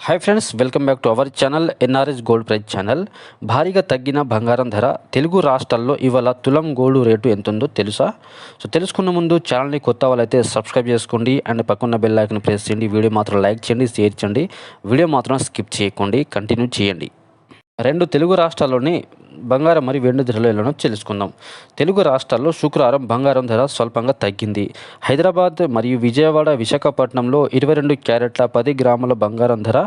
Hi friends, welcome back to our channel NRS gold prize channel. భారీగా తగ్గిన బంగారం ధర. తెలుగు రాష్ట్రాల్లో ఇవాళ తులం గోల్డ్ రేటు ఎంత ఉందో తెలుసా? తెలుసుకున్న ముందు ఛానల్ని కొత్త వాళ్ళైతే సబ్స్క్రైబ్ చేసుకోండి అండ్ పక్కన బెల్ ఐకాన్ ప్రెస్ చేయండి. వీడియో మాత్రం లైక్ చేయండి, షేర్ చేయండి. వీడియో మాత్రం స్కిప్ చేయకండి, కంటిన్యూ చేయండి. రెండు తెలుగు రాష్ట్రాల్లోని బంగారం మరియు వెండి ధరలు ఎలానో తెలుసుకుందాం. తెలుగు రాష్ట్రాల్లో శుక్రవారం బంగారం ధర స్వల్పంగా తగ్గింది. హైదరాబాద్ మరియు విజయవాడ, విశాఖపట్నంలో 22 క్యారెట్ల 10 గ్రాముల బంగారం ధర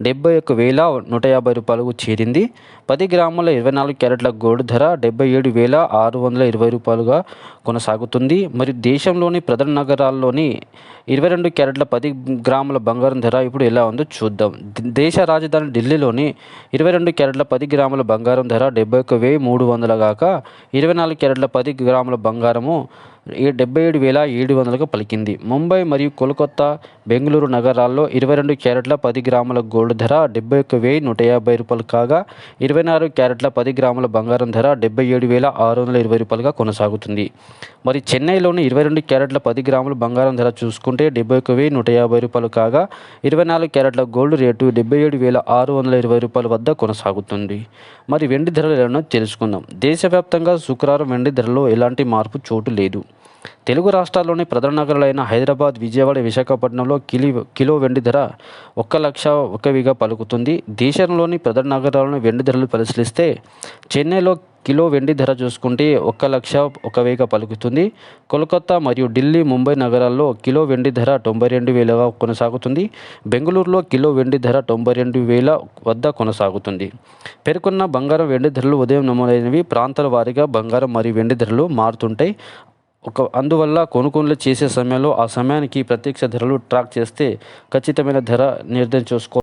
71,150 రూపాయలకు చేరింది. 10 గ్రాముల 24 క్యారెట్ల గోల్డ్ ధర 77,620 రూపాయలుగా కొనసాగుతుంది. మరియు దేశంలోని ప్రధాన నగరాల్లోని 22 క్యారెట్ల 10 గ్రాముల బంగారం ధర ఇప్పుడు ఎలా ఉందో చూద్దాం. దేశ రాజధాని ఢిల్లీలోని 22 క్యారెట్ల 10 గ్రాముల బంగారం ధర 71,300 గాక 24 క్యారెట్ల 10 గ్రాముల బంగారము 77,700కు పలికింది. ముంబై మరియు కోల్కతా, బెంగళూరు నగరాల్లో 22 క్యారెట్ల 10 గ్రాముల గోల్డ్ ధర 71,150 రూపాయలు కాగా 24 క్యారెట్ల 10 గ్రాముల బంగారం ధర 77,620 రూపాయలుగా కొనసాగుతుంది. మరి చెన్నైలోని 22 క్యారెట్ల 10 గ్రాముల బంగారం ధర చూసుకుంటే 71,150 రూపాయలు కాగా 24 క్యారెట్ల గోల్డ్ రేటు 77,620 రూపాయల వద్ద కొనసాగుతుంది. మరి వెండి ధరలు ఎలానో తెలుసుకుందాం. దేశవ్యాప్తంగా శుక్రవారం వెండి ధరలో ఎలాంటి మార్పు చోటు లేదు. తెలుగు రాష్ట్రాల్లోని ప్రధాన నగరాలైన హైదరాబాద్, విజయవాడ, విశాఖపట్నంలో కిలో వెండి ధర 1,01,000గా పలుకుతుంది. దేశంలోని ప్రధాన నగరాలను వెండి ధరలు పరిశీలిస్తే చెన్నైలో కిలో వెండి ధర చూసుకుంటే 1,01,000గా పలుకుతుంది. కోల్కతా మరియు ఢిల్లీ, ముంబై నగరాల్లో కిలో వెండి ధర 92,000గా కొనసాగుతుంది. బెంగళూరులో కిలో వెండి ధర 92,000 వద్ద కొనసాగుతుంది. పేర్కొన్న బంగారం, వెండి ధరలు ఉదయం నమోదైనవి. ప్రాంతాల వారీగా బంగారం మరియు వెండి ధరలు మారుతుంటాయి. అందువల్ల కొనుగోలు చేసే సమయంలో ఆ సమయానికి ప్రత్యక్ష ధరలు ట్రాక్ చేస్తే ఖచ్చితమైన ధర నిర్ణయించుకో